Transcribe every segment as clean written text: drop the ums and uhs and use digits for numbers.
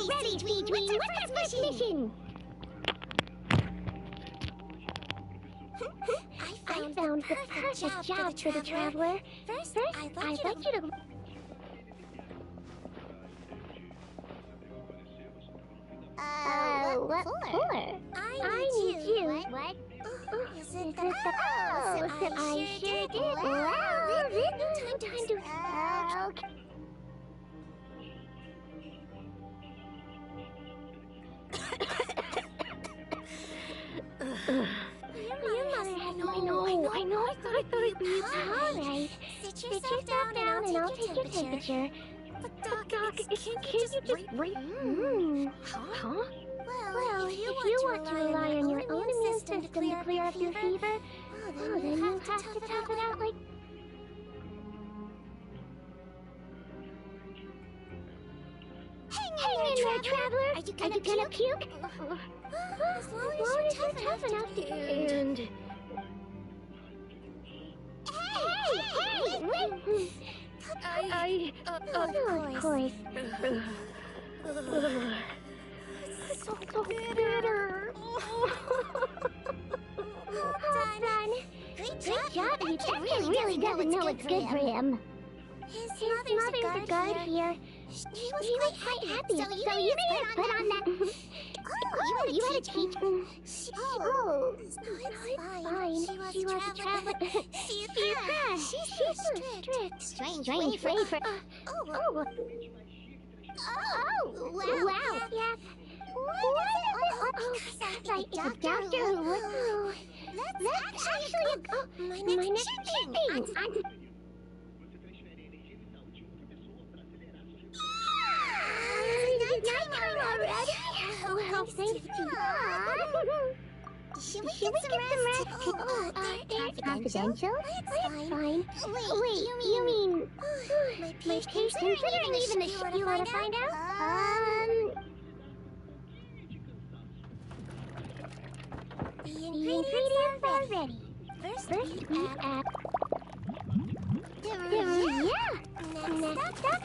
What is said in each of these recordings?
ready, Sea-Dream. What's our first mission? I found the perfect job for the Traveler. First, I'd like you to... what for? I need you. What? Is it the... Oh, I sure did. Well, then no time to... Okay. Your mother had I know. I thought it'd be alright. Sit yourself down and I'll take your temperature. But Doc, can't you just breathe? Huh? Well, if you want to rely on your own immune system to clear up your fever, then you have to tough it out like... Hang in there, Traveler! Are you gonna puke? As long as you're tough enough to... And... Hey! Wait! Of course. So bitter. All done. Great job. He really doesn't know what's good for him. His mother's a guard here. He was quite happy, so you made her put on that... Oh, you had to teach... Oh, it's fine. She was a traveler. She's strict. Strange way for... Oh, wow. Yeah. Because I'm a doctor who... That's actually my next shipping. It's nighttime already. Well, thanks to God. Should we get some rest? It's confidential? It's fine. Wait, you mean... My patients considering even the shit you want to find out? The ingredients are ready. First we add... Next up...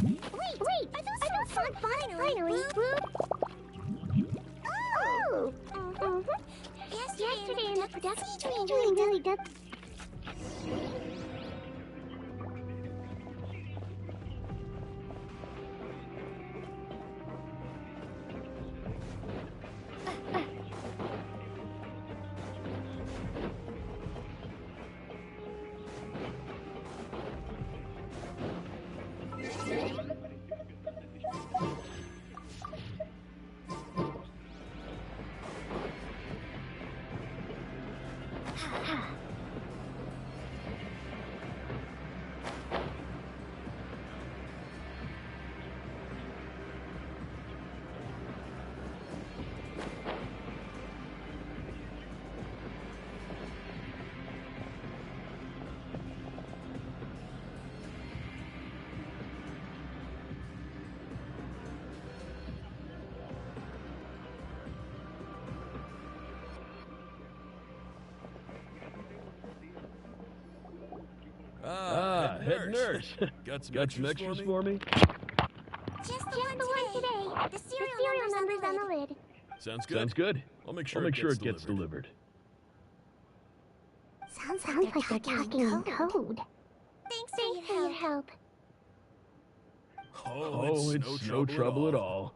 Wait, are those fun finally? Oh! Yesterday in the production, we really did... Head nurse. Got some extras for me? Just the one today. The serial number's on the lid. Sounds good. I'll make sure it gets delivered. Sounds like they're talking in code. Thanks for your help. Oh, it's no trouble at all.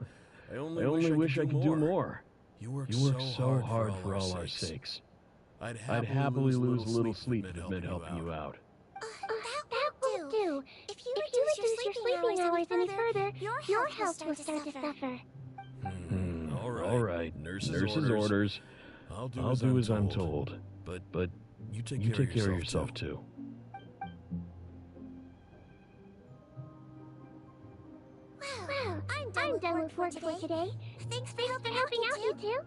I only wish I could do more. You work so hard for all our sakes. I'd happily lose a little sleep if it meant helping you out. That will do. If you reduce your sleeping hours any further, your health will start to suffer. All right. Nurse's orders. I'll do as I'm told. But you take care of yourself too. Well, I'm done with work for today. Thanks for helping out, you two.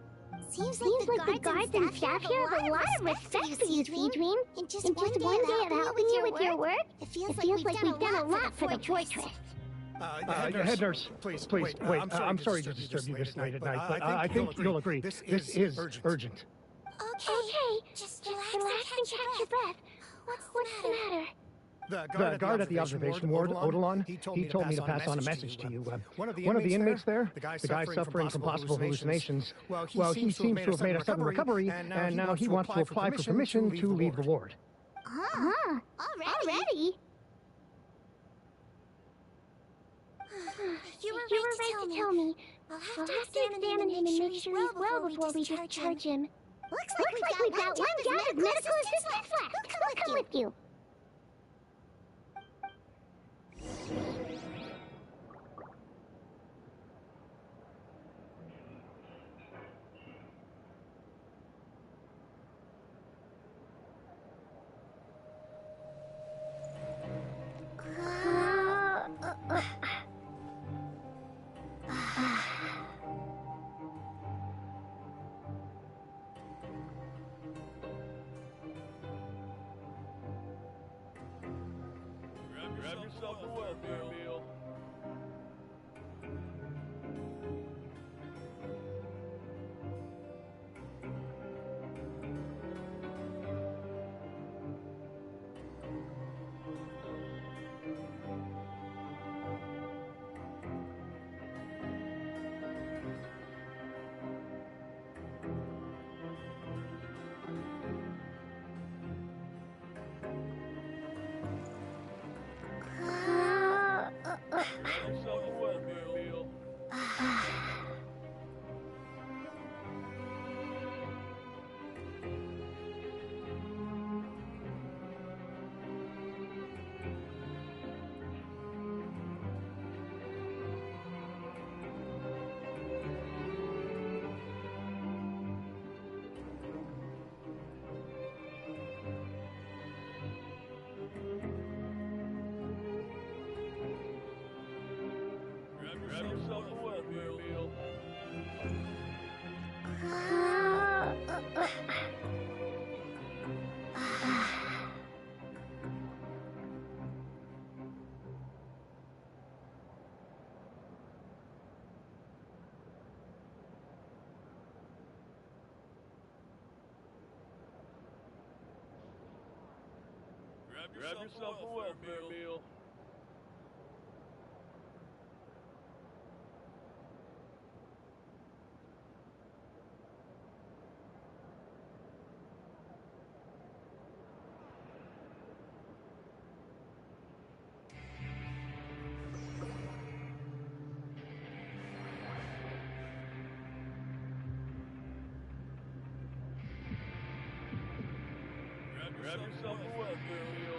Seems like the guards and staff here have a lot of respect for you, Sea-Dream. In just one day of helping you with your work, it feels like we've done a lot for the Fortress. Head nurse, please, wait. I'm sorry to disturb you this night at night, but I think you'll agree. This is urgent. Okay, just relax and catch your breath. What's the matter? The guard at the observation ward, Odilon, he told me to pass on a message to you. One of the inmates there, the guy suffering from possible hallucinations, well, he seems to have made a sudden recovery, and now he wants to apply for permission to leave the ward. Huh? Already? You were right to tell me. I'll have to examine him and make sure he's well before we discharge him. Looks like we've got one gathered medical assistant left. Who'll come with you? Grab yourself a welfare meal. Grab yourself a welfare meal. Grab yourself a welfare meal. Grab yourself a welfare meal.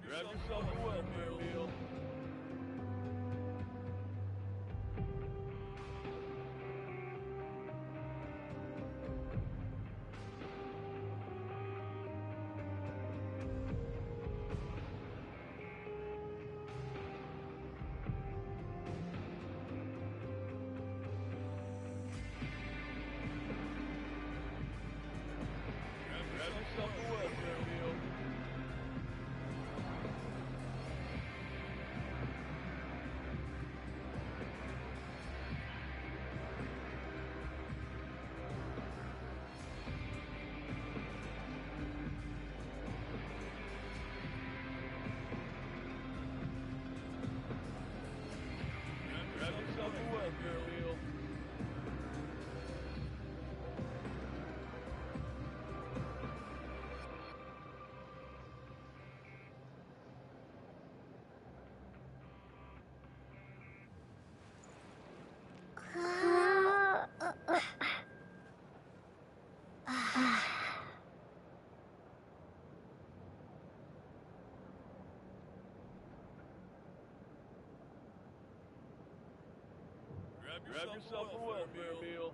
Grab yourself a welfare meal. Grab yourself a welfare meal. Grab yourself a welfare meal. Grab yourself a welfare meal. Grab yourself a welfare meal.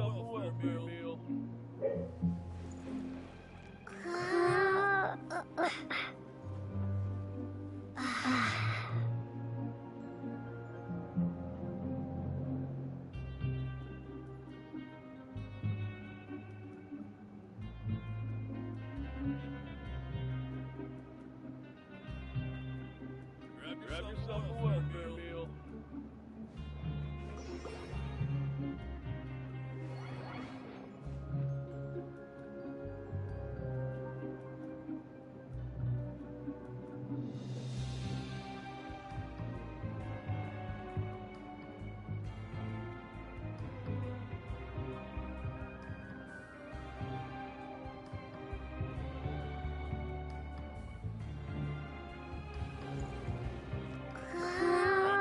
yourself a welfare meal. Grab yourself a welfare meal.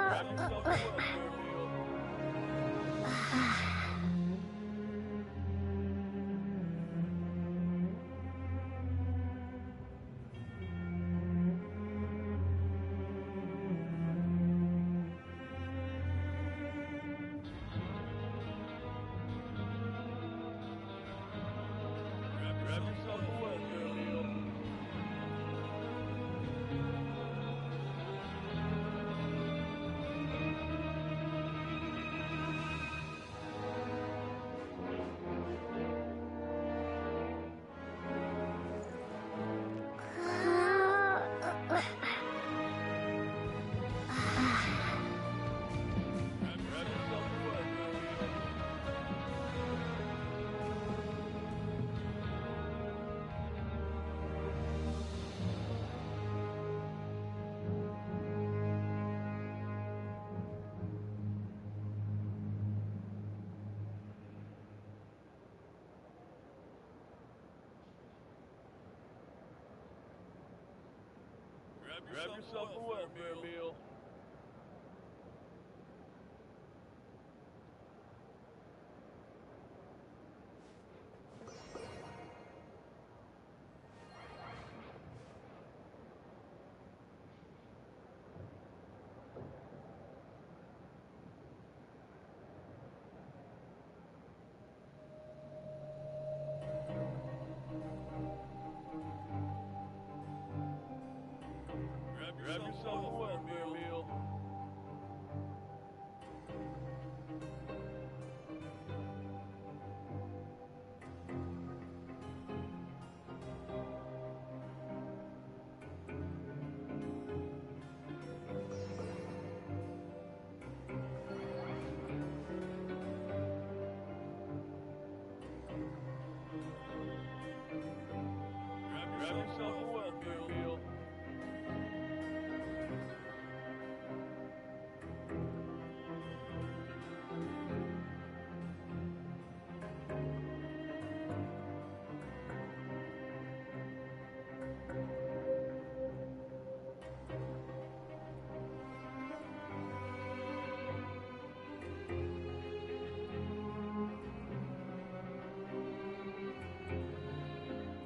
Grab yourself a welfare meal. Grab yourself a welfare meal. Grab yourself a welfare meal. Grab yourself a welfare meal. Grab yourself a welfare meal. Grab yourself a welfare meal.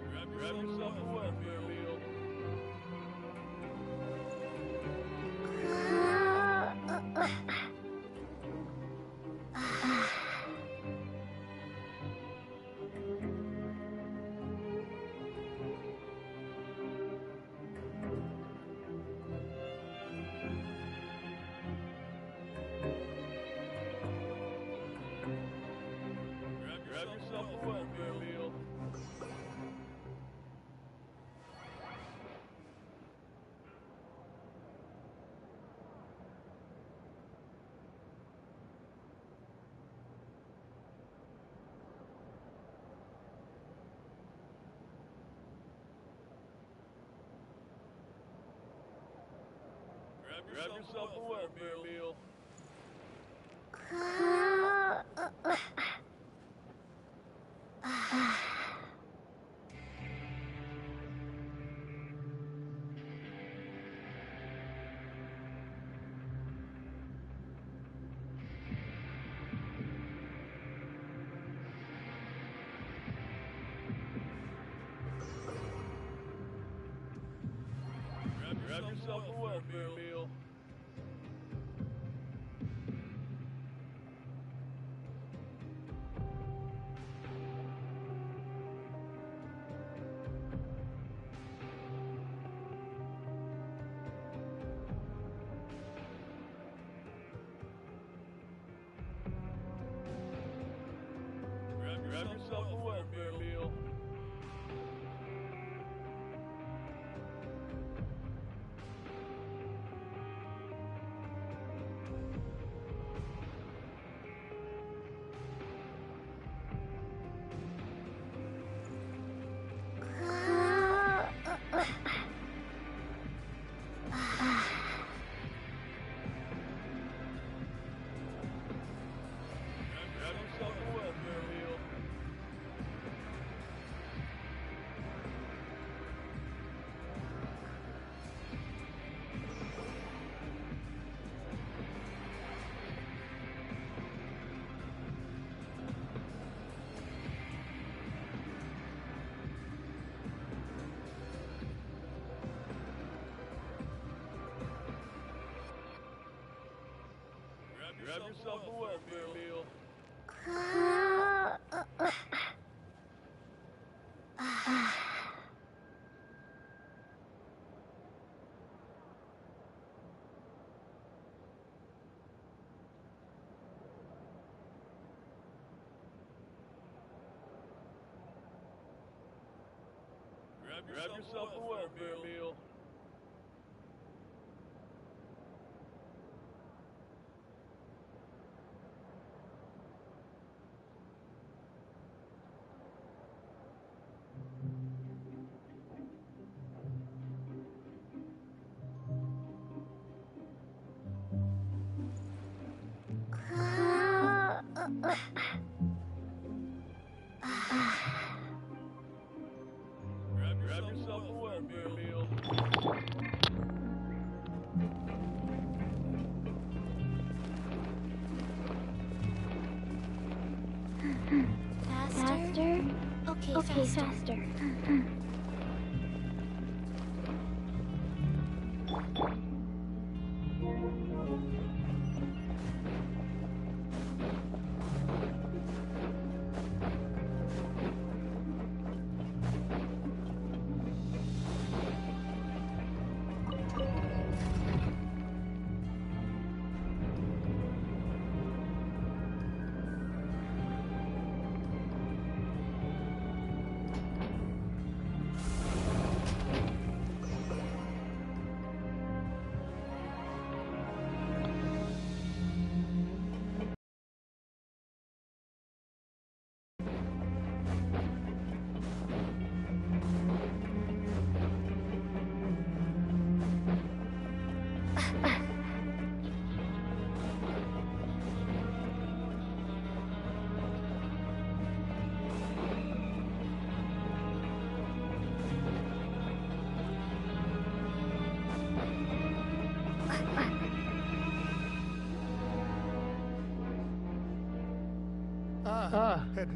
Grab yourself a welfare meal. Grab yourself a welfare meal. Grab yourself a welfare meal. Grab yourself a welfare meal. yourself a welfare meal. Grab yourself a welfare meal. Grab yourself a welfare meal. Faster? Okay, faster.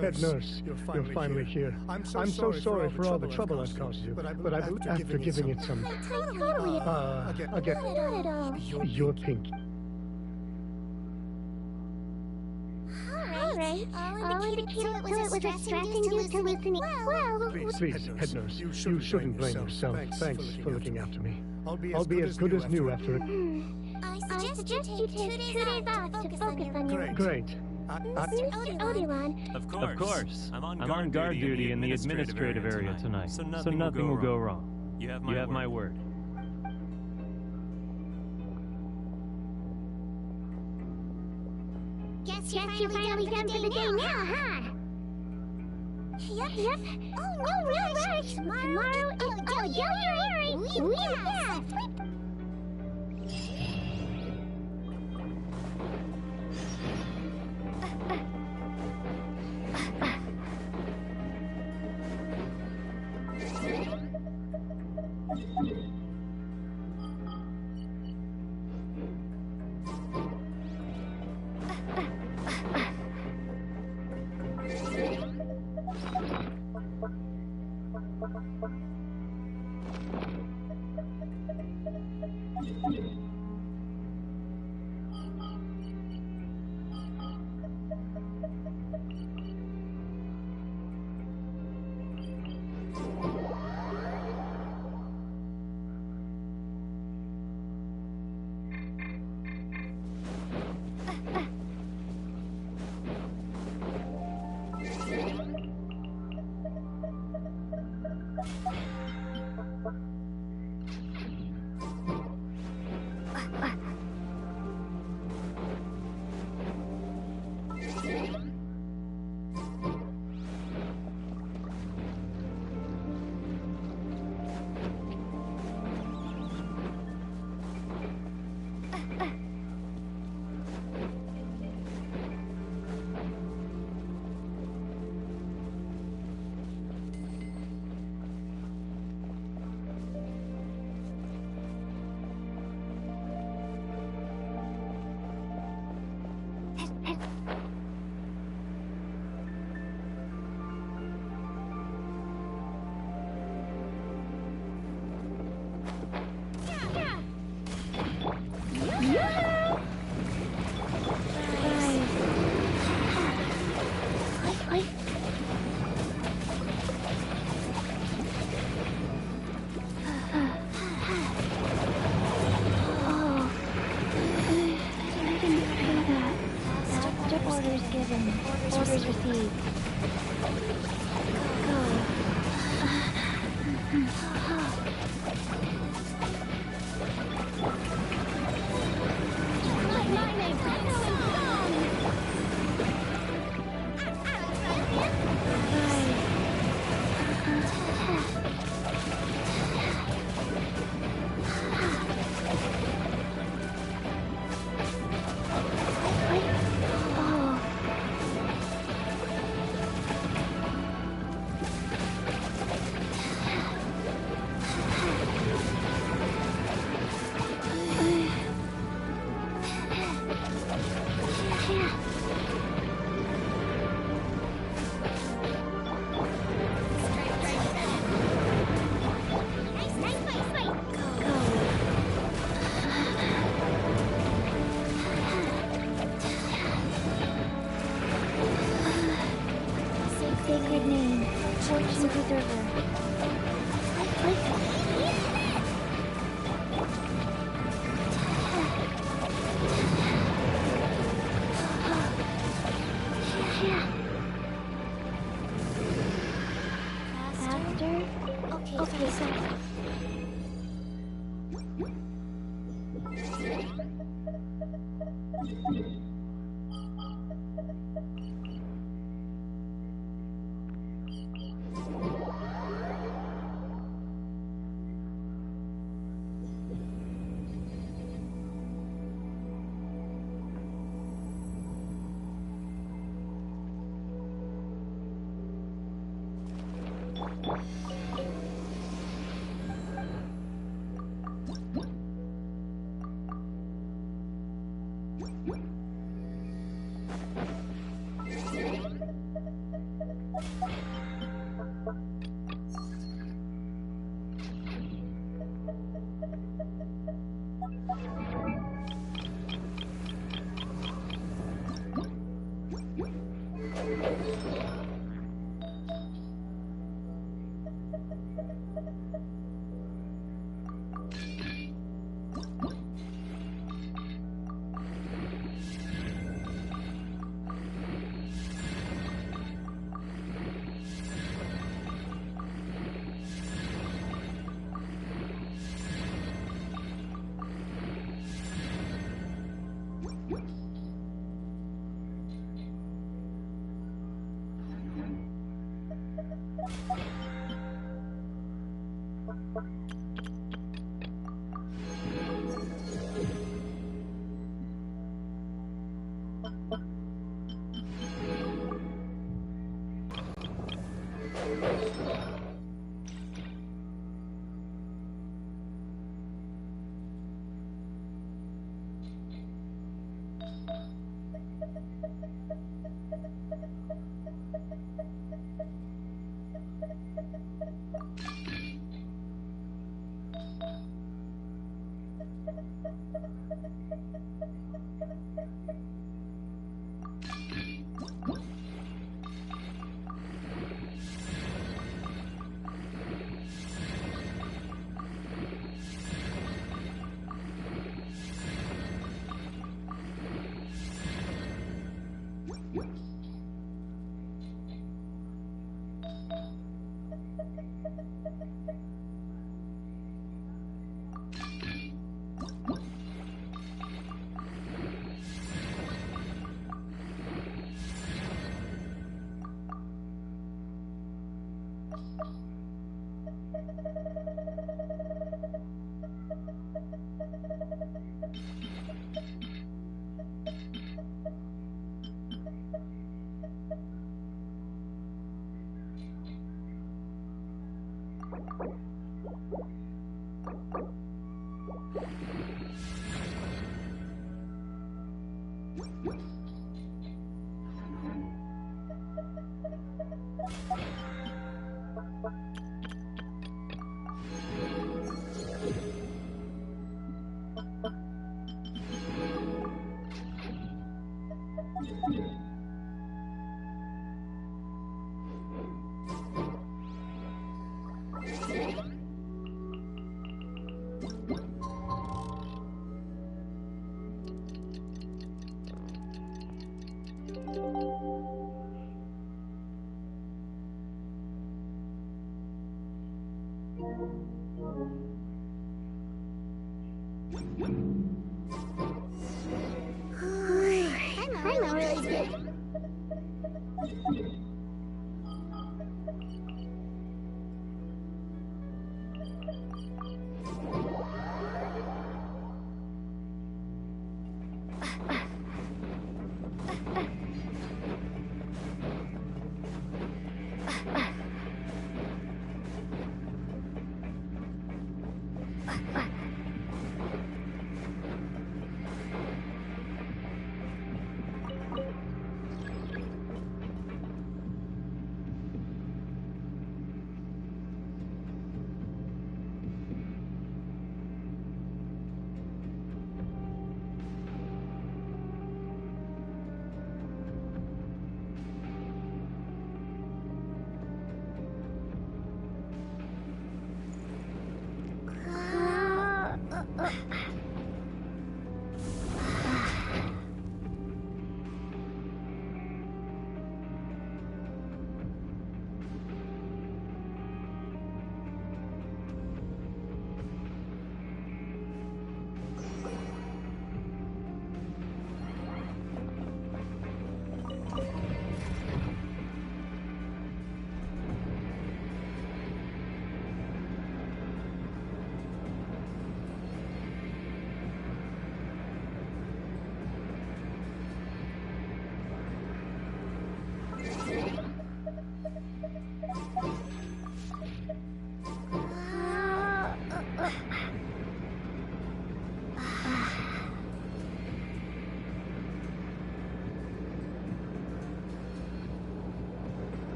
Head nurse, you're finally here. I'm so sorry for all the trouble I've caused you, but after giving it some... Totally. Again, Not at all. your pink. Alright. All indicated to it was distracting you to listening. Well... Please, head nurse, you shouldn't blame yourself. Thanks for looking after me. I'll be as good as new after it. I suggest you take 2 days off to focus on your... Great. Mr. Oderon. Of course. I'm on guard duty in the administrative area tonight, so nothing will go wrong. You have my word. Guess you're finally done for the day now, huh? Yep. Oh, no rush. Tomorrow is... Oh, don't worry. Yeah. given. Orders received. Go. Sacred name, fortune preserver. Faster? Okay, so. I'm really good.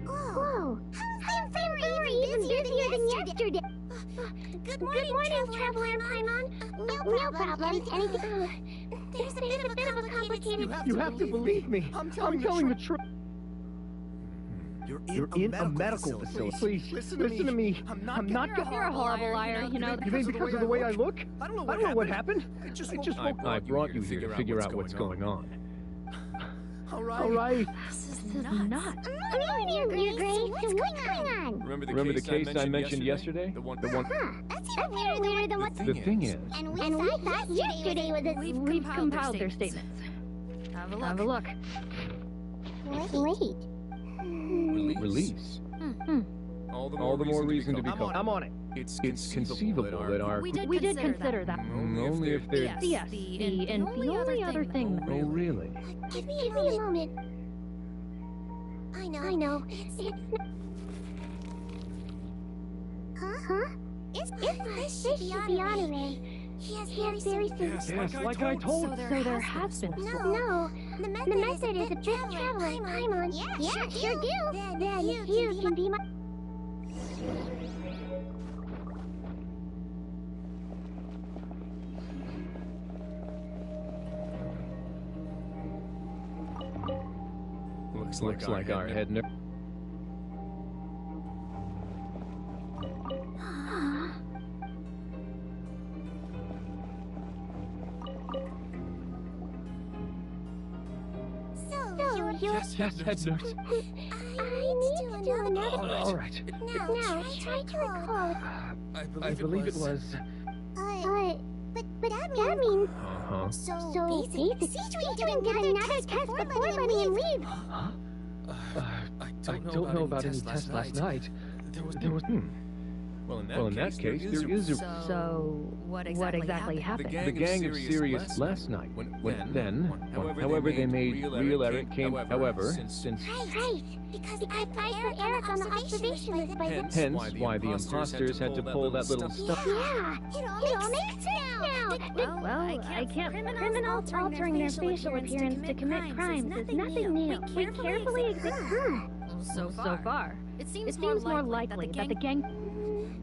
Whoa! How's February even busier than yesterday? Good morning, Traveler and Paimon. No problem. Anything? There's a bit of a complicated... You have to believe me. I'm telling the truth. You're in a medical facility. Please, listen to me. I'm not... You're a horrible liar, you know. You mean because of the way I look? I don't know what happened. I brought you here to figure out what's going on. All right. This is nuts. Your Grace, what's going on? Remember the case I mentioned yesterday? The one. That's even weirder than what... The thing is... And we thought yesterday was a... We've compiled their statements. Have a look. Wait. Release. All the more reason to be calm. I'm on it. It's conceivable that our... We did consider that. Only if they're... Yes, and the only other thing... Oh, really? Give me a moment. I know. It's not... Huh? This should be anime. He has very simple... Yes, like I told you. So there has been... No. The method is a bit traveler. Paimon. Yeah, sure do. Then you can be my... Looks like our head nurse. So, you're... Yes, head nurse. need to do another. All right. Now, try to recall. I believe it was... But that means... Uh-huh. So basically, Citrin did another test before letting him leave. Huh? I don't know about any tests last night. There was... Well, in that case, there is a... So, what exactly happened? The gang of Sirius last night. However, they made real Eric came. However, since Right, because I put Eric on the observation list by the... hence why the imposters had to pull that little stuff. Yeah, it all makes sense now. Well, I can't... Criminals altering their facial appearance to commit crimes is nothing new. We carefully examine... So far, it seems more likely that the gang...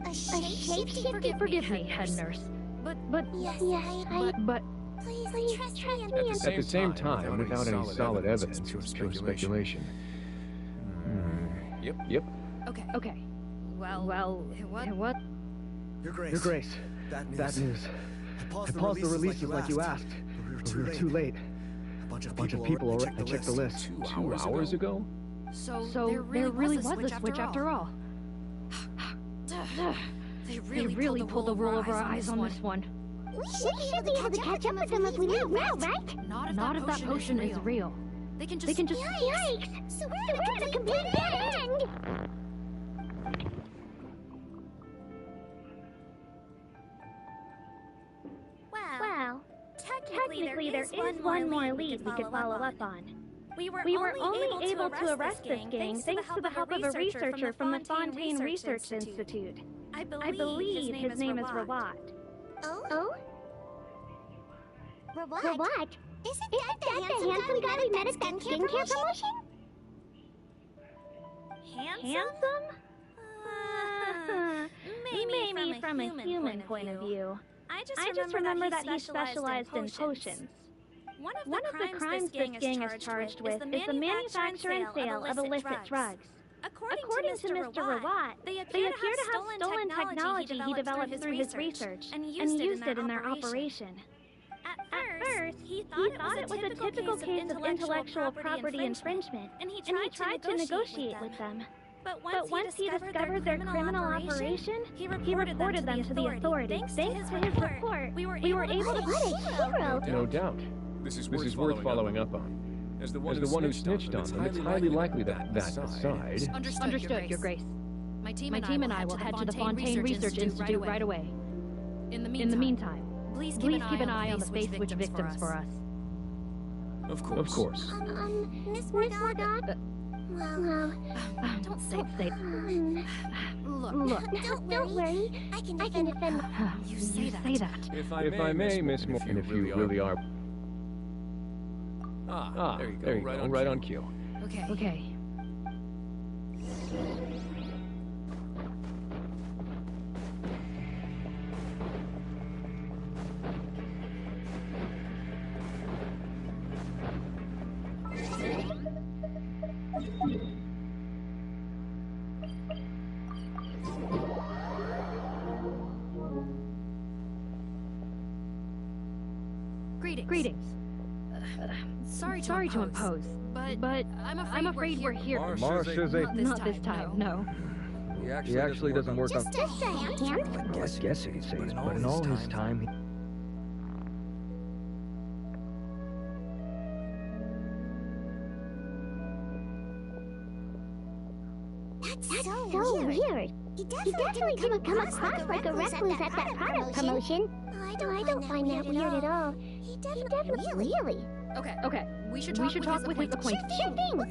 A shapeshifter? Forgive me, head nurse. But... Yes, But... Please trust me and... At the same time, without any solid evidence, it's pure speculation. Yep. Okay. Well, what? Your Grace, that news. I paused the releases like you asked, but we were too late. A bunch of people already checked the list. 2 hours ago? So there really was a switch after all. They really pulled the wool over our eyes on this one. We should be able to catch up with them if we leave now, right? Not if that potion is real. They can just... Yikes! So we're at a complete dead end! Well, technically there is one more lead we could follow up on. We were only able to arrest this gang thanks to the help of a researcher from the Fontaine Research Institute. I believe his name is Rawat. Oh? Rawat? Isn't that the handsome guy we met at that skincare promotion? Handsome? Maybe from a human point of view. I just remember that he specialized in potions. One of the crimes this gang is charged with is the manufacture and sale of illicit drugs. According to Mr. Rawat, they appear to have stolen technology he developed through his research and used it in their operation. At first, he thought it was a typical case of intellectual property infringement, and he tried to negotiate with them. But once he discovered their criminal operation, he reported them to the authorities. Thanks to his report, we were able to... What a hero! No doubt. This is worth following up on. As the one who snitched on them, it's highly likely that aside... Understood, Your Grace. My team and I will head to the Fontaine Research Institute right away. In the meantime, please keep an eye on the Face Witch victims for us. Of course. Miss Margot? Well, Don't say... Look, don't worry. I can defend... You say that. If I may, Miss Moore, and if you really are... there you go, right on cue. Okay. Greetings. Sorry to impose, but I'm afraid we're here. Mars says they... Not this time, no. He actually doesn't work on... Just a hand. Well, I guess he'd say, but in all his time... That's so weird. He definitely didn't come across like a recluse at that product promotion. I don't find that weird at all. He definitely... Really? Okay. We should talk with his acquaintance. Sure thing.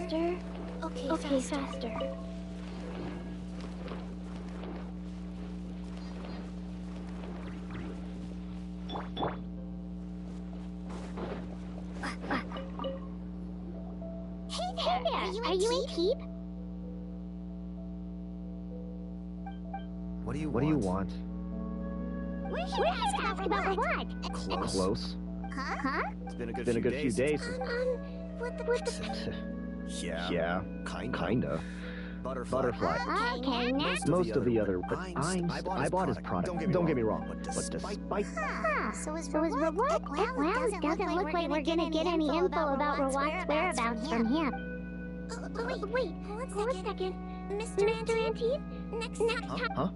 faster. Okay, faster. Hey there! Are you in Keep? What do you want? We're here to ask about what? Close? Huh? It's been a good few days. What the... Yeah, kinda. Butterfly. Okay, now... Most of the other, but I bought his product. Don't get me wrong. But despite... So is Rawat? Well, it doesn't look like we're gonna get any info about Rawat's whereabouts from him. Wait, hold a second. Mr. Antip? Next time... Huh?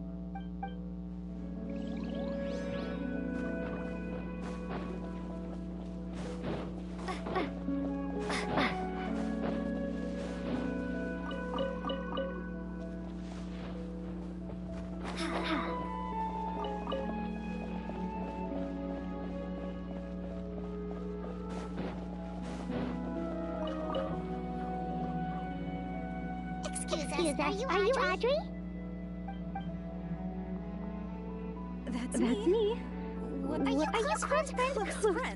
Excuse us, are you Audrey? That's me. Are you close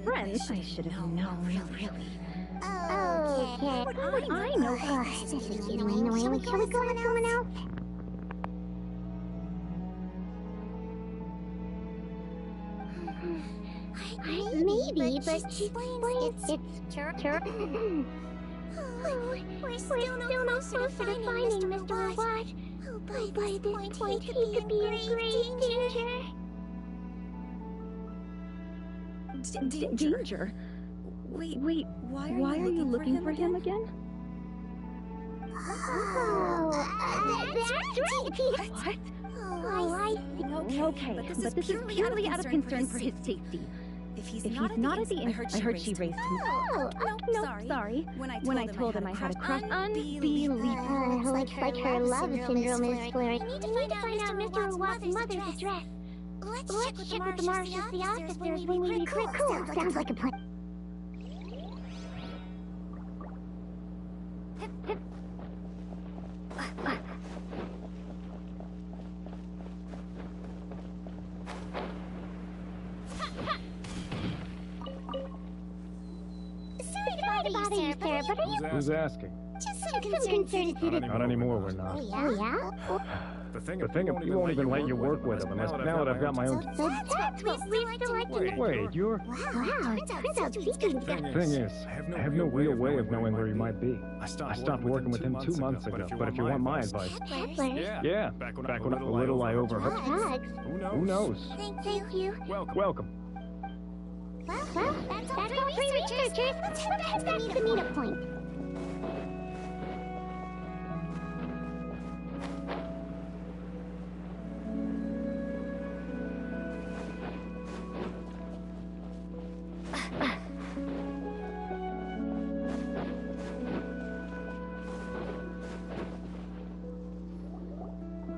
friends? I should have known. Really. Okay. How would I know? This is annoying. Shall we go with someone else? Maybe, but she explains it's church. We're still no closer to finding Mr. Rawat. By this point, he could be in great danger. Danger? Wait, why are you looking for him again? Oh, that's right. What? Oh, I see. Okay, but this is purely out of concern for his safety. If he's not at the inn, I heard she raised him. Oh, No, sorry. When I told him I had a crush, unbelievable. Looks like her love syndrome is flaring. We need to find out Mr. Rawat's mother's address. Let's check with the Marshals officers when we recruit. Cool, sounds like a plan. Sorry to bother you, sir, but are you Who's asking? just some concern? Not anymore, we're not. Oh, yeah? The thing is, you won't even let you work with him unless now that I've got my own... So that's what we selected. Wait, you're... Wow, it turns out speaking Thing is, I have no real way of knowing where he might be. I stopped working with him 2 months ago, but if you want my advice... Peddlers. Yeah, back when a little I overheard... Drugs. Who knows? Thank you. Welcome. Well, that's all three researchers. Let's head back to the meetup point.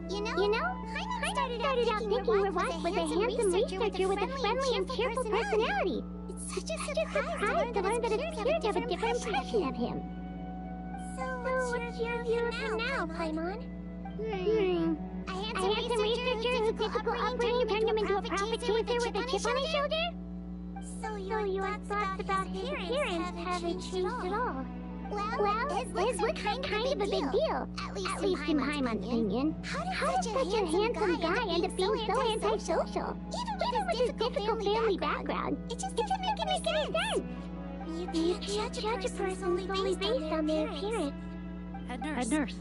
You know, I started out thinking Rawat was a handsome researcher with a friendly and cheerful personality. It's such a surprise to learn that it appeared to have a different impression of him. So what's your view of him now, Paimon? A handsome researcher whose difficult upbringing turned him into a profit chaser with a chip on his shoulder? So your thoughts about his appearance haven't changed at all? Well, his looks are kind of a big deal, at least in Paimon's opinion. How does such a handsome guy end up being so antisocial? Even with his difficult family background, it just doesn't make any sense. You can't judge a person solely based on their appearance. Head nurse.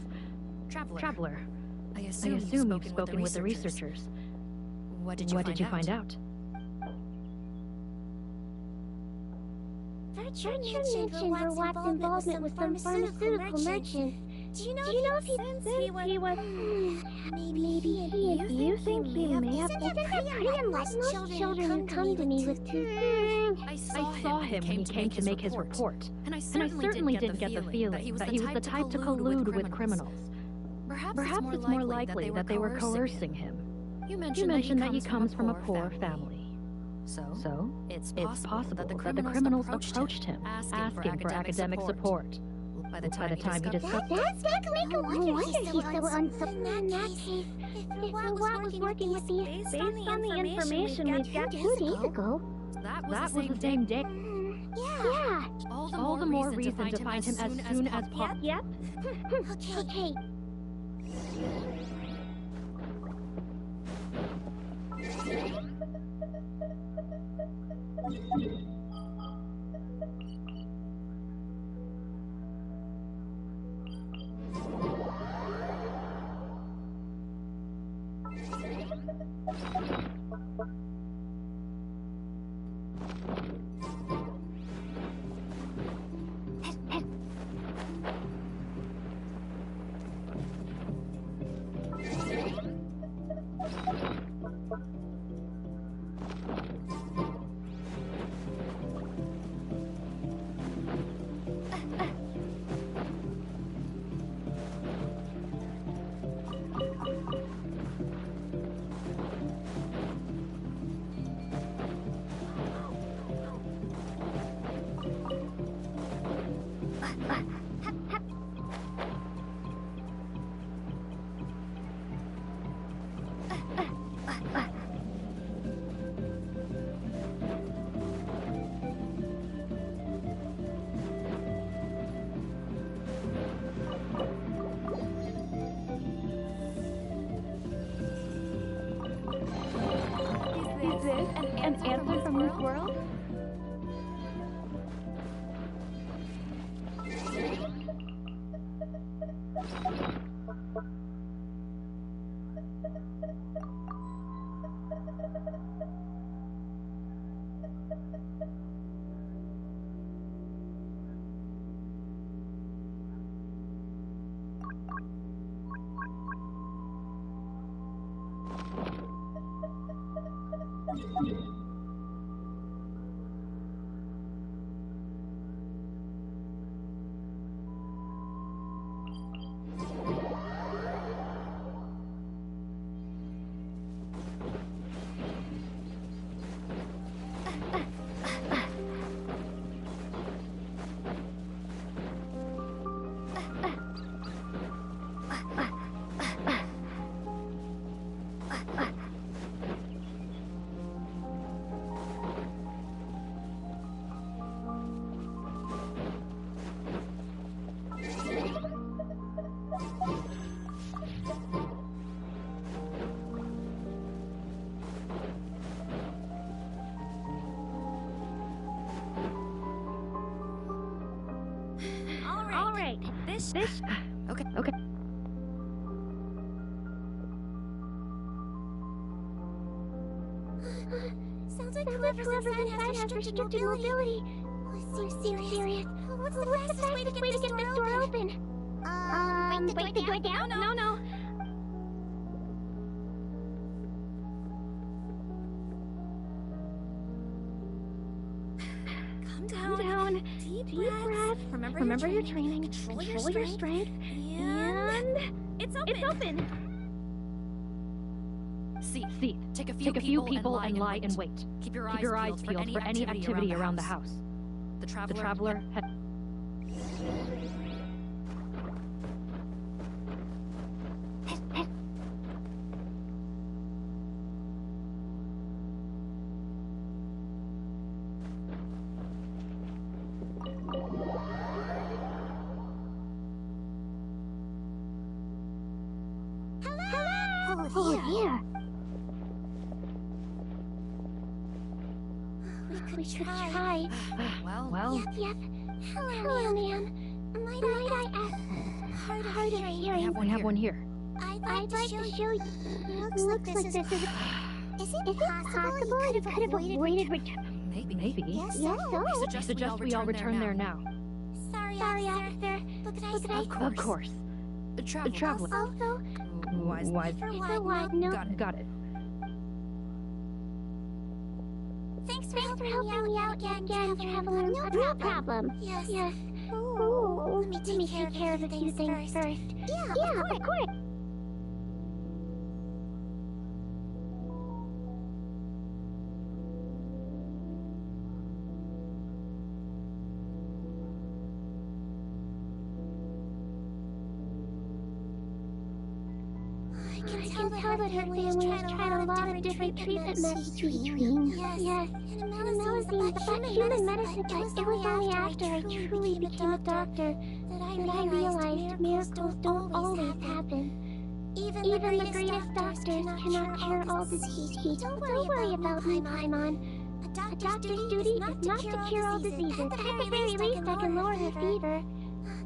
Traveler. I assume you've spoken with the researchers. What did you find out? Bertram mentioned Rawat's involvement with some pharmaceutical merchants. Do you know if he was... Maybe he abusing he may have... Isn't that pretty unlike most children who come to me with two... I saw him when he came to make his report, and I certainly didn't get the feeling that he was the type to collude with criminals. Perhaps it's more likely that they were coercing him. You mentioned that he comes from a poor family. So, it's possible that the criminals approached him, asking for academic support. by the time he discovered That's no wonder he's so unsuccessful. In that case, if Watt was working with these based on the information we got 2 days ago, that was the same day. Yeah. All the more reason to find him as soon as possible. Yep. Okay. Is this an answer from this world? This? Okay. Sounds like whoever's inside has restricted mobility. Seems serious. What's the fastest way to get this door open? Break the door down? No. Calm down. Deep breath. Remember your training. Control your strength. And it's open. See. Take a few people and lie in wait. Keep your eyes peeled for any activity around the house. The traveler had... Oh, yeah. We could try. Well. Yep. Hello, ma'am. Might I ask? Hard of hearing. We have one here. I'd like to show you. Looks like this is... Is it possible you could have avoided Maybe. Yes, so. I suggest we all return there now. Sorry, officer. But I... Of course. The traveler. Also... Why? For what? No. Got it. Thanks for helping me out again, traveler. No problem. Yes. Ooh, let me take care of a few things first. Yeah, of course. can tell that her family has tried a lot of different treatment methods between. Yes. And Melusine, but human medicine, but it was only after I truly became a doctor that I realized miracles don't always happen. Even the greatest doctors cannot cure all diseases. Don't worry about me, Paimon. A doctor's duty is not to cure all diseases. At the very least, I can lower her fever.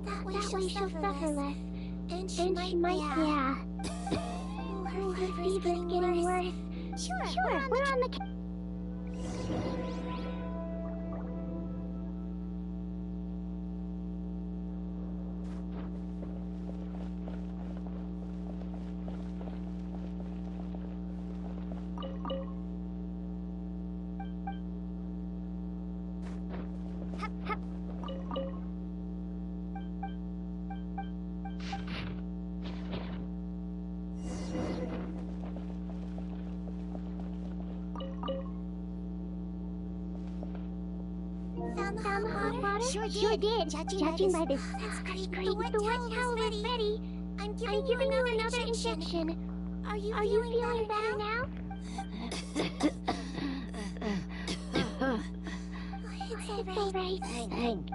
That way she'll suffer less. And she might, yeah. Oh, her fever's getting worse. Sure, we're on the... Found the hot water? Sure did. Judging by this. That's great. The wet towel is ready. I'm giving you another injection. Are you feeling better now? It's all right. Thanks.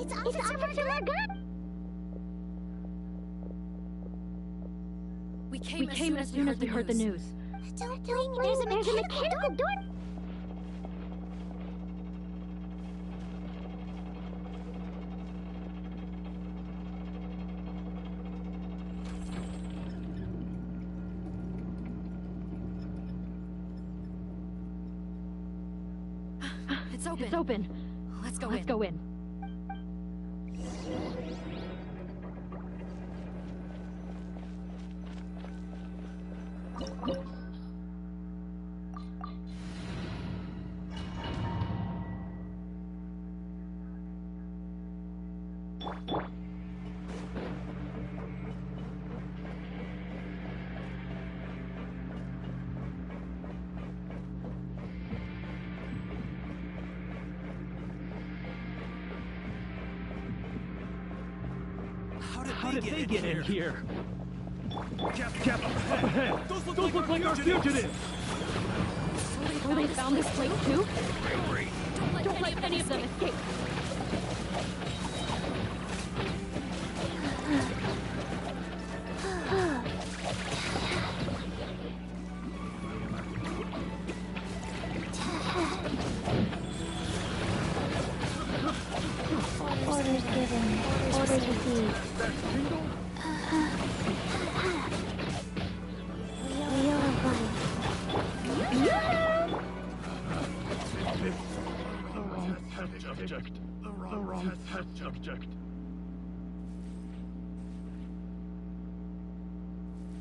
It's Officer Morgan! We came as soon as we heard the news. Don't blame me. There's a mechanical door. It's open. Let's go in. How did they get in here? Cap, up ahead! Those look like our fugitives! So they found this place too? Don't let any of them escape! Orders given. Orders received. We are right. The wrong test subject.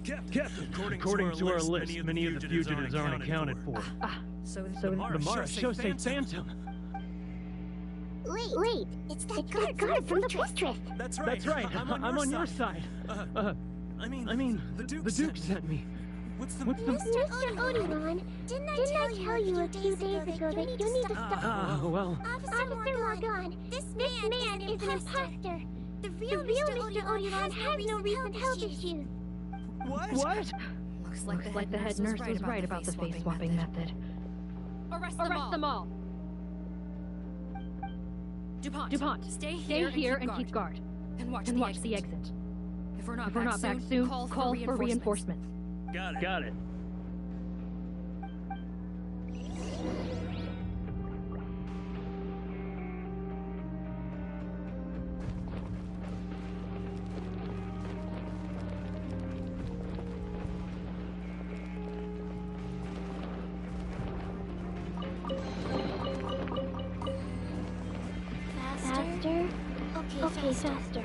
Captain, according to our list, many of the fugitives aren't accounted for. So the Mars shows say Phantom. Wait, it's that guard from the fortress. That's right. I'm on your side. I mean, the Duke sent me. Mr. Odilon, didn't I tell you a few days ago that you need to stop? Well... Officer Morgan, this man is an imposter. The real Mr. Odilon has no recent health issues. What? Looks like the head nurse was right about the face-swapping method. Arrest them all! DuPont, stay here and keep guard. And watch the exit. If we're not back soon, call for reinforcements. Got it. Faster? Okay, faster.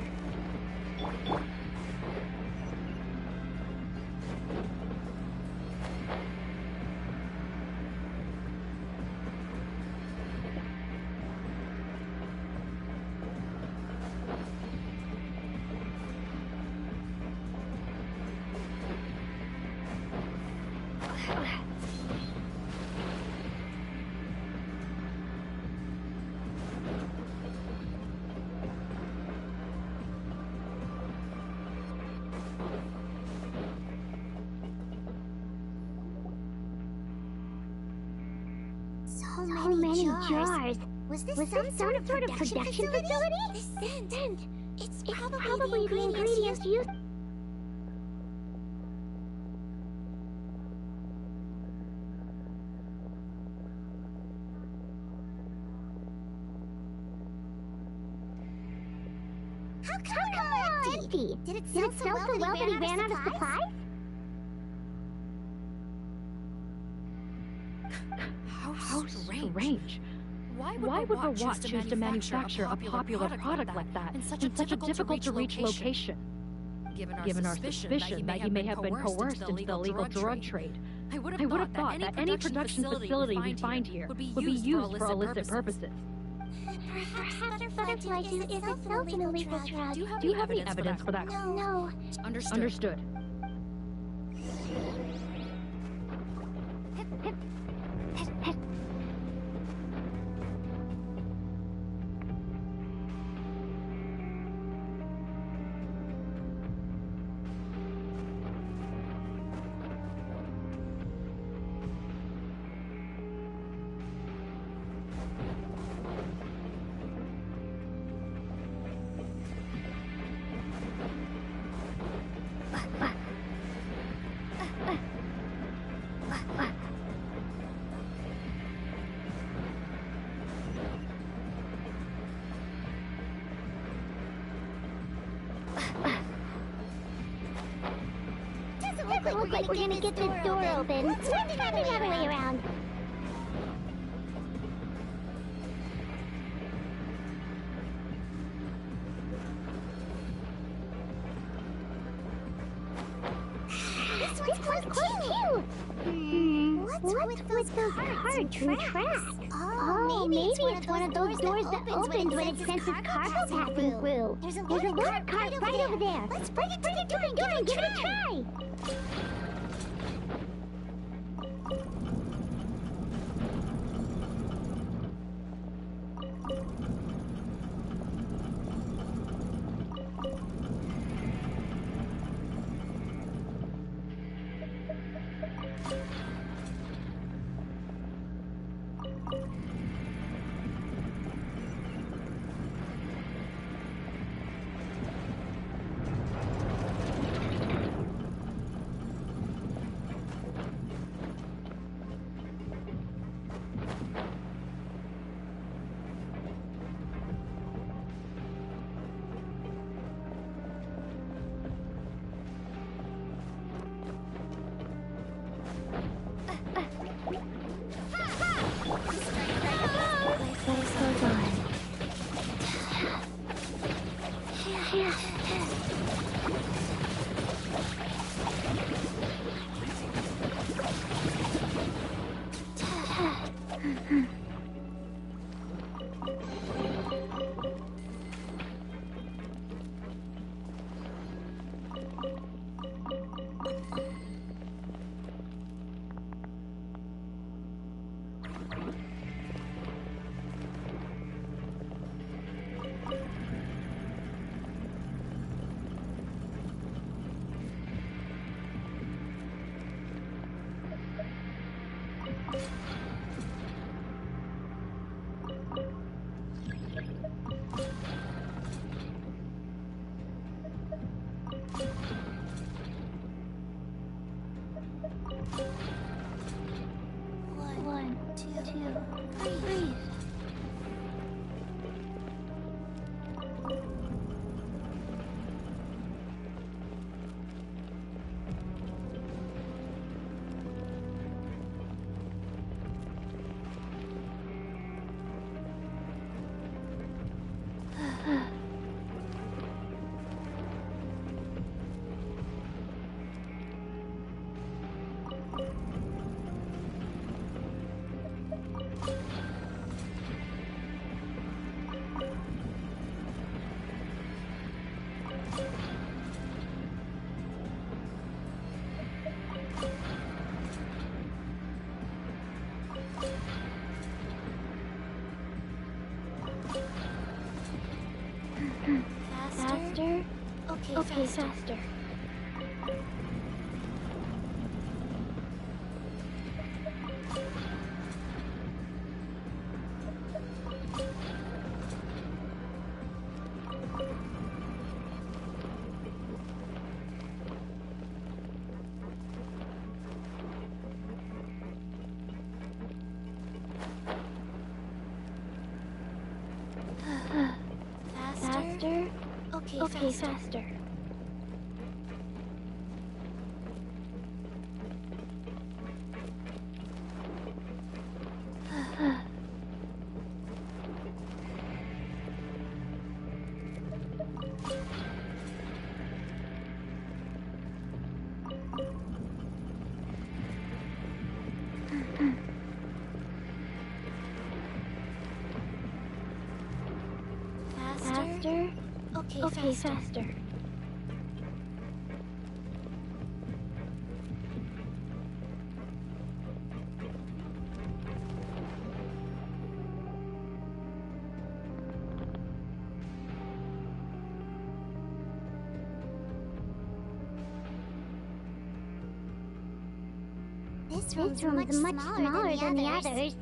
So many jars. Was this some sort of production facility? This scent. It's probably the ingredients used. How come empty? Did it sell so well that he ran out of supplies? How strange. Why would Rawat choose to manufacture a popular product like that in such a difficult-to-reach location? Given our suspicion that he may have been coerced into the illegal drug trade, I would have thought that any production facility we find here would be used for illicit purposes. Perhaps butterfly juice is itself an illegal drug. Do you have any evidence for that? No. Understood. Doesn't look like we're gonna get this door open. Let's find another way around. This one's close too. What's with those cards and tracks? Oh, maybe it's one of those doors that opens when it senses cargo passing through. There's a loaded cart right over there. Let's bring it through and give it a try. Please. Faster? Okay, faster. Faster? Okay, faster. Faster? Okay, faster. This room's much smaller than the others.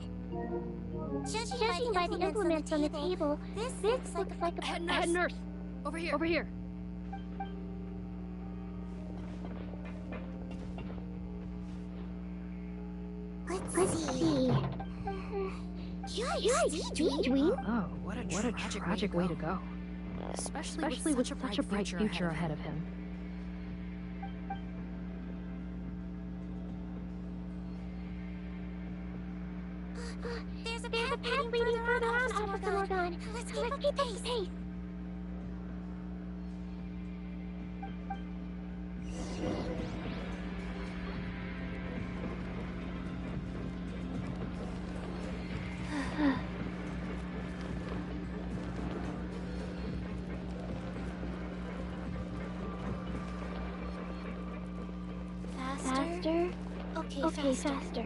Judging by the implements on the table, this looks like a Head nurse! Over here! Let's see. Yikes, Dweeb. Oh, what a tragic way to go. Especially with such a bright future ahead of him. There's a path leading further on, Officer Morgan. Let's keep up the pace. Faster? Okay, faster.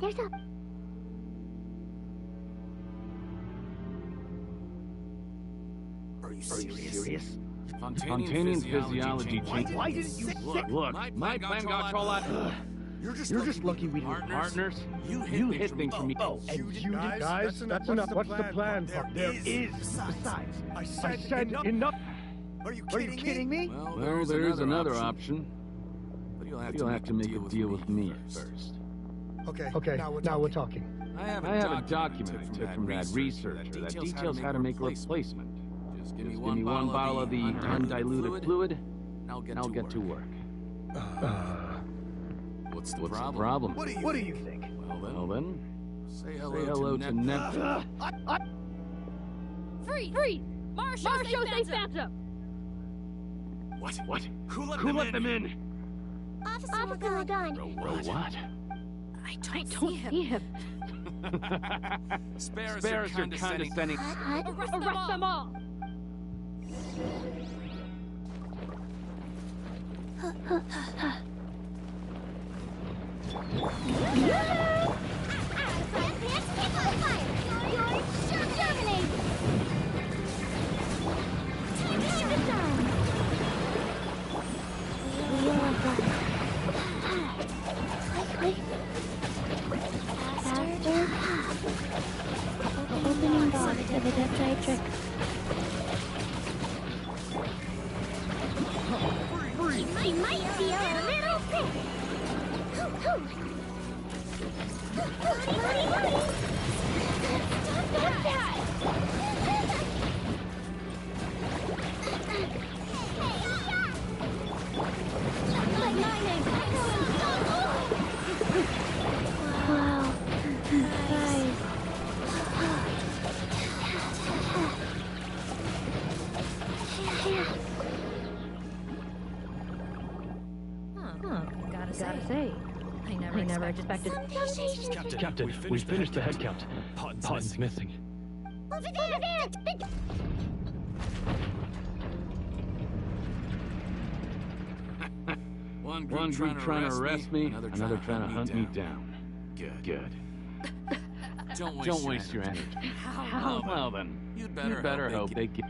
There's a... Are you serious? Spontaneous physiology change. Why didn't you Look, my plan got all out. You're just lucky we didn't Partners, you hit things for me. Oh, and you Guys, that's enough. What's the plan? There is. Besides, I said enough. Are you kidding me? Well, there's another option. But you'll have to make a deal with me first. Okay, now we're talking. I have a document I took from that researcher that details how to make a replacement. Just give me one bottle of the undiluted fluid, and I'll get to work. What's the problem? What do you think? Well then, say hello to Nep. Freeze! Marshal, say Phantom! What? Who let them in? Officer Morgan. What? I don't see him. Spare us your condescending... Arrest them all! Opening door to the Death He might feel a little sick. Stop that! Wow. Guys. Gotta say, I never expected. Captain, we finished the head count. Potten's missing. Over there! One group trying to arrest me, another trying to hunt me down. Good. Don't waste your energy. How? Well then, you'd better hope they get...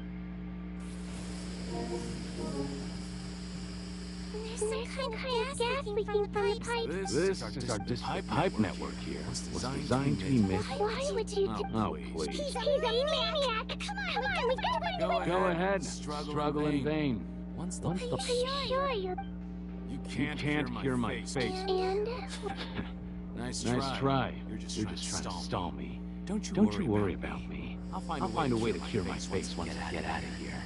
There's some kind of gas leaking from the pipe. This is our district pipe network here. Was designed to be missed. Why would you do... Oh, please. He's a maniac! Come on, we gotta... Go ahead. Struggle in vain. Once the... Are you sure you're... You can't hear my face. And... Nice try. You're just trying to stall me. Don't you worry about me. I'll find a way to cure my face once I get out of here.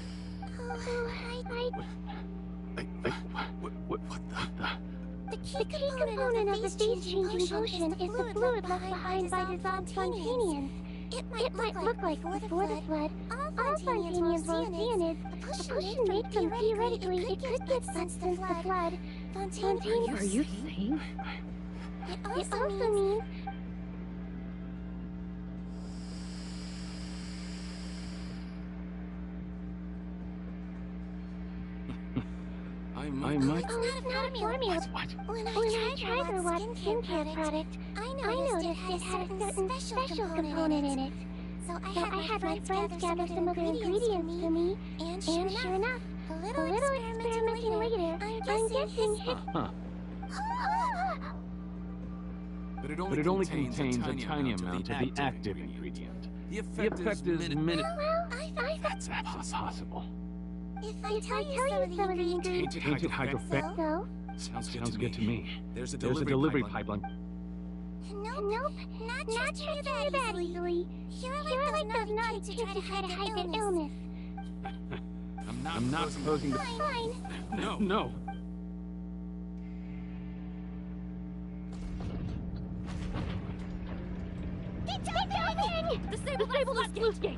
What the... The key component of the phase-changing potion is the fluid left behind by dissolved Fontanians. It might look like before the flood, all Fontanians were Oceanids. A potion made them theoretically, it could give substance the flood. Are you saying? It also means... I might... Oh, it's not a formula. When I tried the Watt skincare product, I noticed it had a certain special component in it. So I had my friends gather some other ingredients for me, and sure enough, a little experimenting later, I'm guessing it... But it only contains a tiny amount of the active ingredient. The effect is minute... Well, I That's impossible. If I tell you some of the ingredients... Tainted hydrophan... So? Sounds good to me. There's a delivery pipeline. Nope, not tricking you that easily. You're like those naughty kids who try to hide their illness. I'm not supposing to... Fine. No. Disable that sluice gate!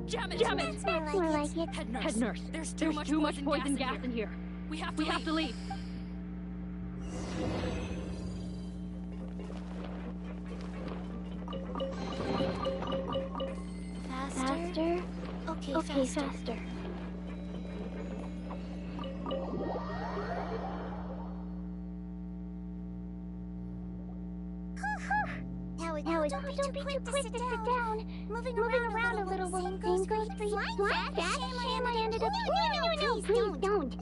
Jam it! That's more like it. Head nurse, there's too much poison gas in here. We have to leave. Faster? Okay, faster. Now, don't be too quick to sit down. Moving around a little will same goes for you. What? Shame I ended up... No, please don't.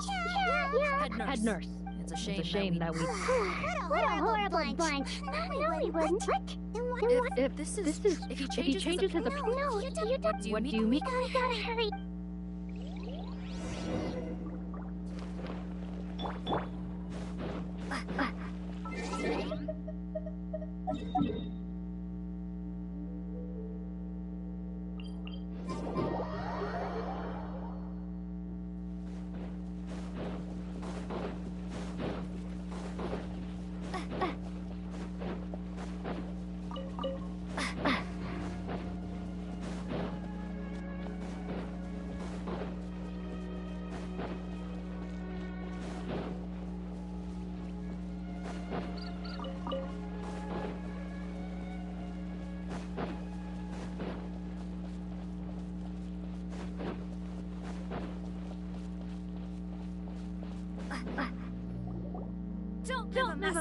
Yeah. Head nurse, it's a shame that we... What a horrible bunch. No, we wouldn't. What? If he changes his opinion... No, you don't. What do you mean? We gotta hurry.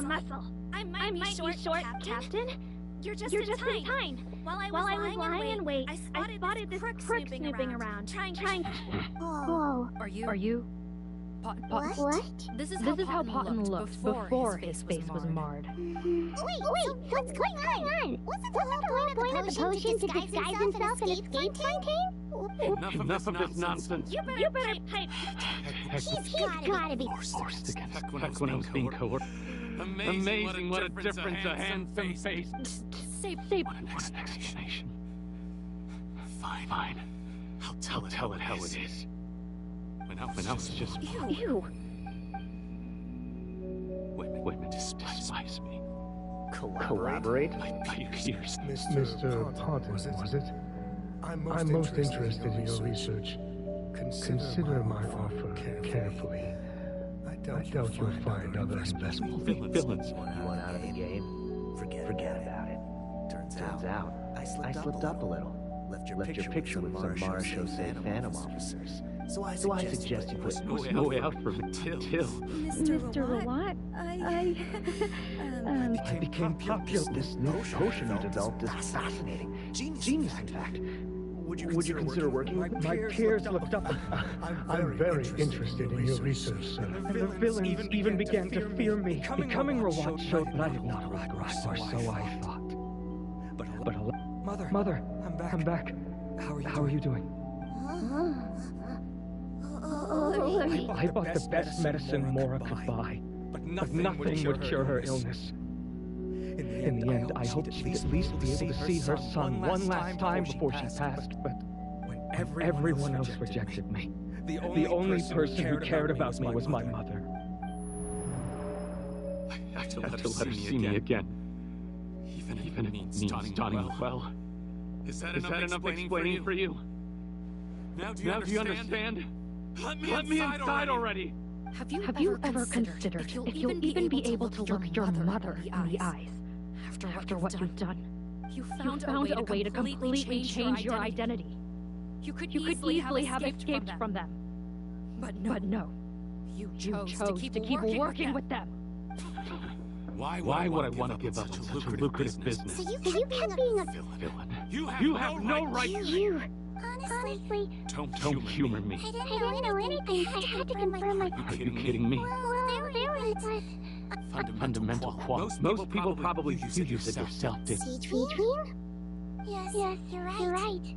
muscle. I might be short, Captain. You're just in time. While I was lying in wait, I spotted this crook snooping around, trying to... Whoa. Are you? What? This is how Potton looked before his face was marred. Wait, what's going on? Wasn't the whole point of the potion to disguise himself and escape something? Enough of this nonsense. You better pipe. He's gotta be Forced against heck when I was being coerced. Amazing what a difference a handsome face. Save What an explanation. Fine. I'll tell it how it is. When I was just... Ew. Women despise me. Collaborate? My peers. Mr. Potton, was it? I'm most interested in your research. Consider my offer carefully. I doubt you'll find other investment. Villains. You want out of the game? Forget about it. Turns out, I slipped up a little. Left your picture with some Marshall-safe Phantom officers. So I suggest you put No way out for me till. Mr. What? I became popular. This new potion you developed is fascinating. Genius, in fact. Would you consider working with My peers looked up. I'm very interested in your research, sir. And the villains even began to fear me. Becoming Rawat showed that I did not arrive, or so I thought. But Mother, I'm back. How are you doing? I bought the best medicine Mora could buy, but nothing would cure her illness. In the end, I hoped she'd at least be able to see her son one last time before she passed, but everyone else rejected me. The only person who cared about me was my mother. I have to let her see me again. Even if it means Donnie well. Is that enough explaining for you? Now do you understand? Let me inside already! Have you ever considered if you'll even be able to look your mother in the eyes after what you've done? You found a way to completely change your identity. You could easily have escaped from them. But no. You chose to keep working with them. Why would I want to give up such a lucrative business? So you kept being a villain. You have no right. You. Honestly, Don't humor me. I didn't know anything. I had to confirm my... Are you kidding me? Well, there was... Fundamental quality. Most people probably you use it yourself, did Dream? Yes, you're right.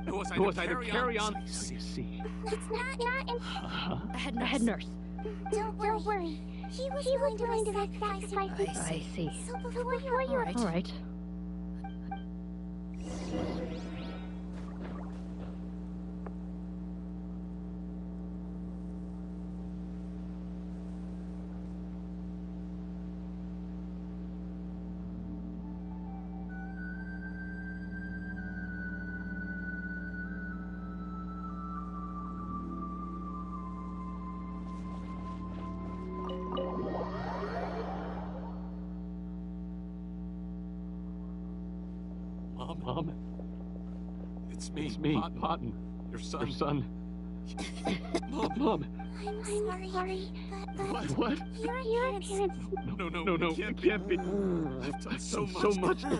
Was I to carry on? So you see. It's not A head nurse. Don't worry. He was willing to sacrifice himself. I see. So before you were... All right. Mom? It's me, Potton. Your son. Mom. I'm sorry, but... What? Your parents... No, it can't be. I've done so much. No.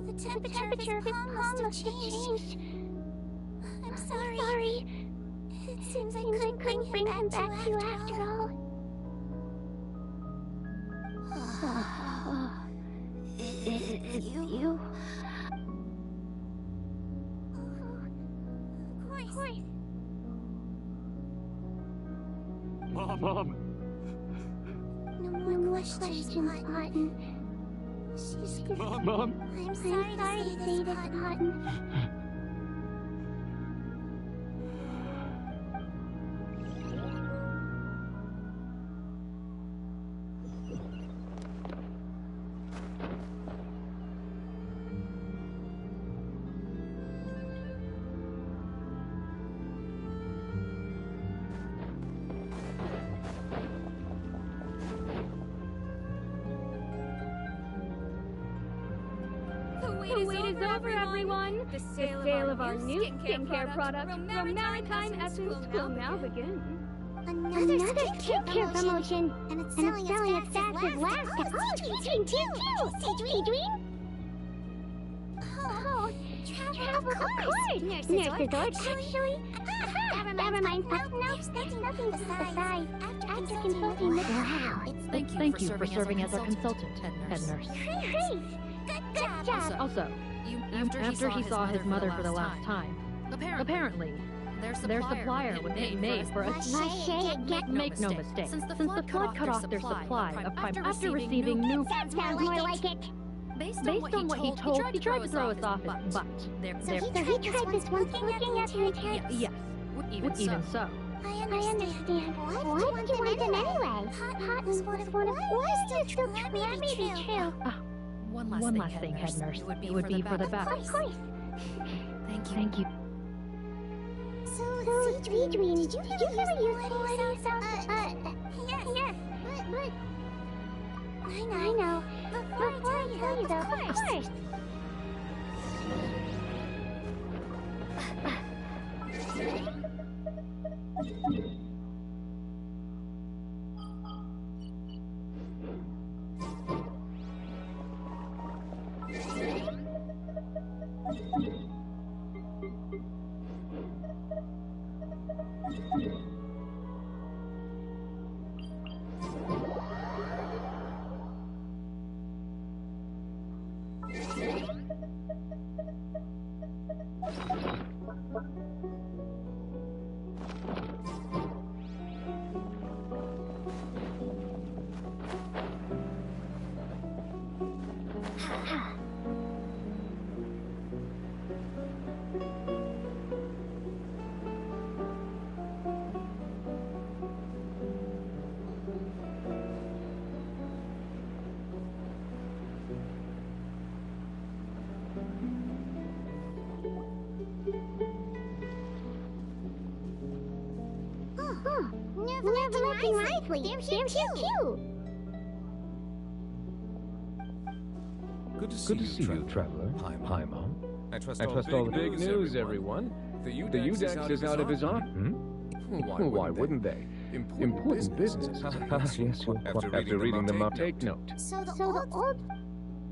The temperature of his palm must have changed. I'm sorry. It seems I couldn't bring him back to you after all. It's you? Of course. Mom. No more questions, Potton. Mom. I'm sorry to say this, Potton. The wait is over, everyone. The sale of our new skincare product from Maritime Essence will now begin. Another skincare promotion. And it's selling as fast as last. Oh, Seedween! Oh, travel, of course. Nurse Resort, actually. Never mind. No, nothing besides. After consulting with... Wow. Thank you for serving as our consultant, head nurse. Great. Good job. Also, after he saw his mother for the last time, apparently, their supplier was made for us. Make no mistake, since the flood cut off their supply of pipe after receiving new... Sounds more like it. Based on what he told, he tried to throw us off his butt. So he tried this once looking at the attacks? Yes, even so. I understand. What do you want him anyway? Hot was one of... What? Still that may be true. One last thing, head nurse. It would be for the best. Of course. Thank you. So, Seedween, did you ever use quality stuff? Yes. But... I know. Before I tell you though, of course. Never looking lively. They're here too. Good to see you, traveler. Hi, Mom. I trust all the big news, everyone. The Udex is out of his office. Why wouldn't they? Important business. Yes, after reading them up, take note. So the old...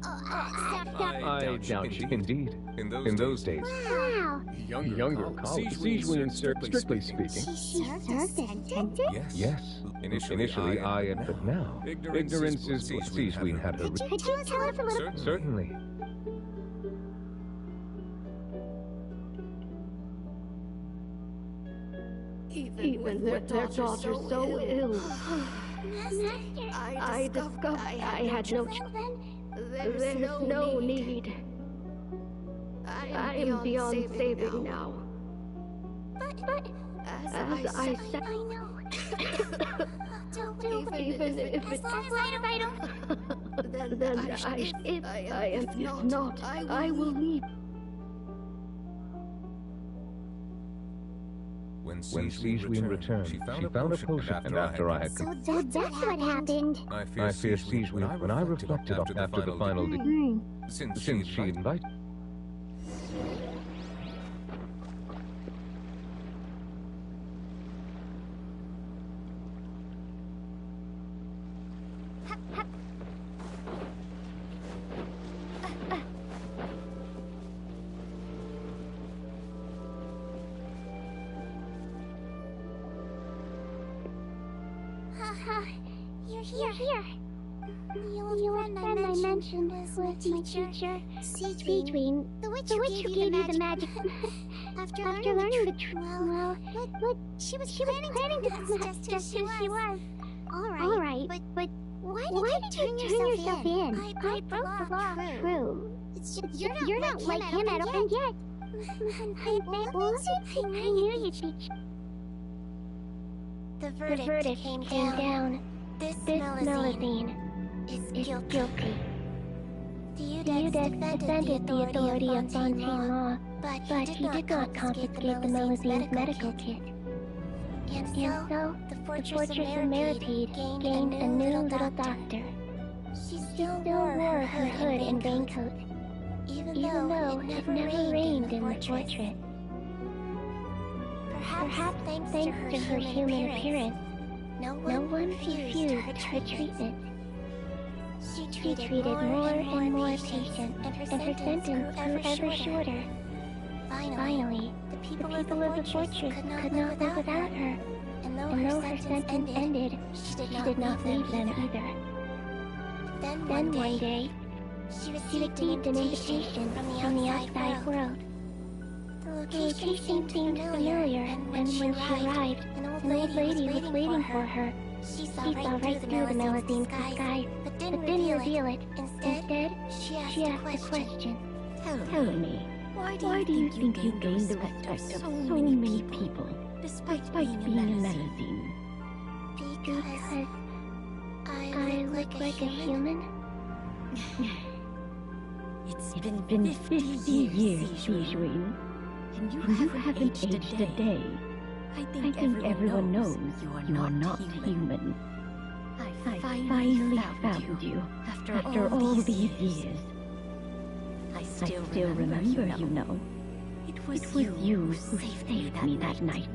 I doubt you. Indeed. In those days. Wow. Younger college. Seedween, strictly speaking. She served as attendant? Yes. Initially, but now. Ignorance is what Seedween had her... Could you tell us a little... Certainly. Even with their daughter so ill. Master, I discovered I had no choice. There's no need. I am beyond saving now. But as I said, I know. even if it's then if I am not, I will leave. When Seedween returned, she found a potion, and after I had... So that's what happened. I fear Seedween, when I reflected after the final degree, since she invited... You're here. The old friend I mentioned was my teacher, Seedween, the witch who gave you the magic. After learning the truth, well, she was planning to come out just who she was. All right, but why did you turn yourself in? I broke the law. True. You're not like him at all, and yet. I knew you'd be. The verdict came down. This Melazine is guilty. The Udex defended the authority of Fontaine law, but he did not confiscate the Melazine's medical kit. And so, the Fortress of Meritide gained a new little doctor. She still wore her hood and raincoat. even though it never rained in the portrait. Perhaps thanks to her human appearance, no one refused her treatment. She treated more and more patients, and her sentence grew ever shorter. Finally, the people of the fortress could not live without her, and though her sentence ended, she did not leave them either. Then one day, she received an invitation from the outside world. The location seemed familiar, and when she arrived, an old lady was waiting for her. She saw right through the Melusine's disguise, but didn't reveal it. Instead, she asked a question. Tell me, why do you think you gained the respect of so many people, despite being a Melusine? Because I look like a human? It's been 50 years, Xijun, and you haven't aged a day. I think everyone knows you are not human. I finally found you after all these years. I still remember, you know. It was you who saved me that night.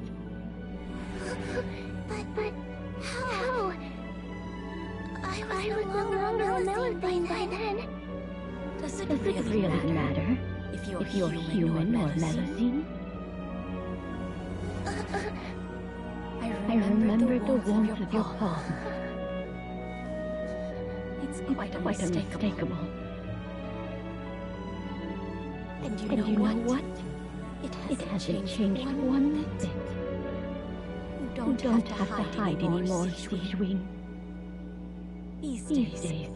But how? I was no longer a Melusine by then. Does it really matter if you're human or Melusine? I remember the warmth of your palm. It's quite unmistakable. And you know what? It hasn't changed one bit. You don't have to hide anymore, Xijun. These days,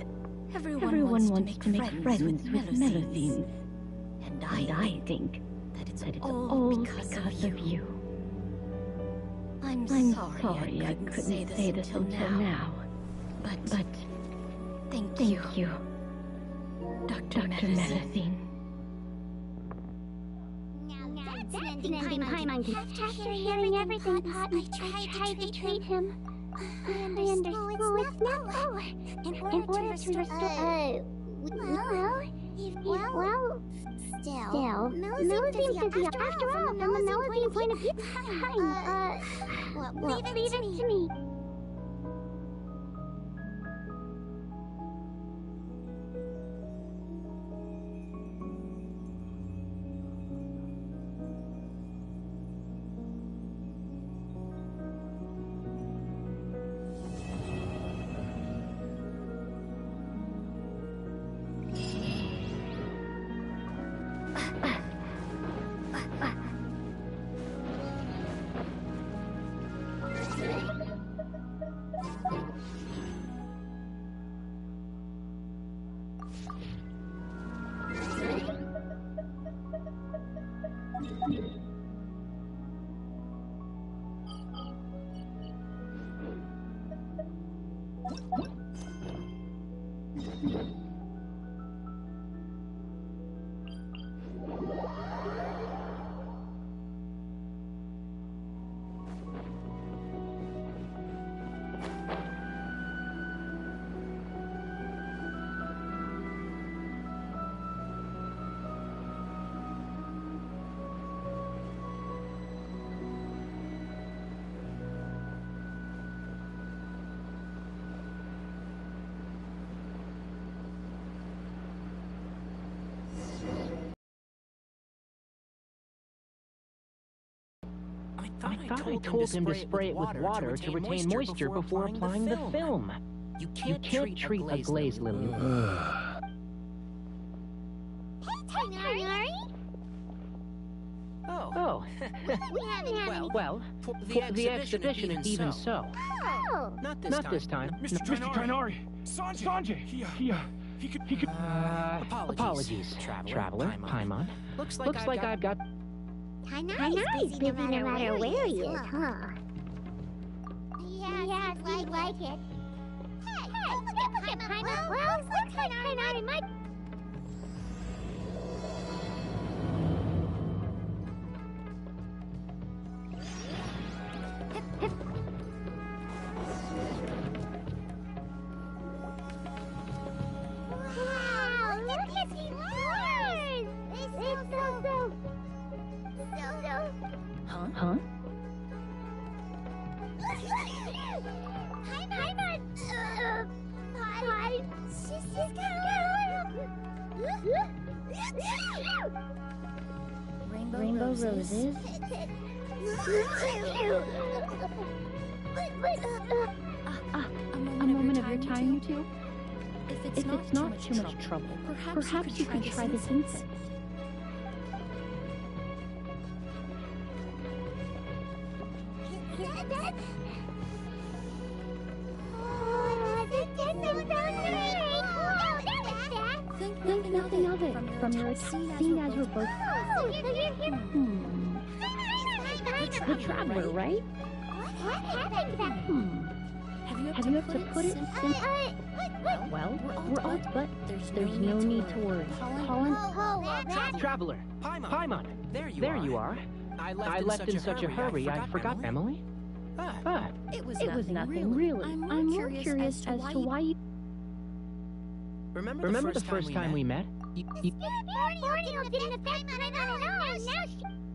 everyone wants to make friends with Melusines. And I think that it's all because of you. I'm sorry I couldn't say this until now. But thank you, Dr. Melusine. That's an ending Paimon. After hearing everything, I tried to treat him. I understood. Oh, it's not. Oh, in order to restore. Well, still, Melusine physio. After all, from a Melusine point of view, well, leave it to me. I thought I told him to spray it with water to retain moisture before applying the film. You can't treat a glazed lily. Hey, Oh. Well, the exhibition even so. Oh. Not this time. Mr. Tighnari! Sanjay! He could... Apologies, Traveler, Paimon. Looks like I've got... Tighnari's busy no matter where he is, huh? Yeah, he'd like it. Hey, look at Paimon. Well, looks like Tighnari might... Wow, look at his horse! Rainbow roses. A moment of your time, you two? If it's not too much trouble, perhaps you could try this incense. Think nothing of it. From your scene as we're both... The Traveler, right? What happened to that? Have you have to put it in... Well, we're all but there's no need to worry. Colin... Traveler! Paimon! There you are. I left in such a hurry, I forgot Emily. It was nothing really. I'm more curious as to why you... Remember the first time we met?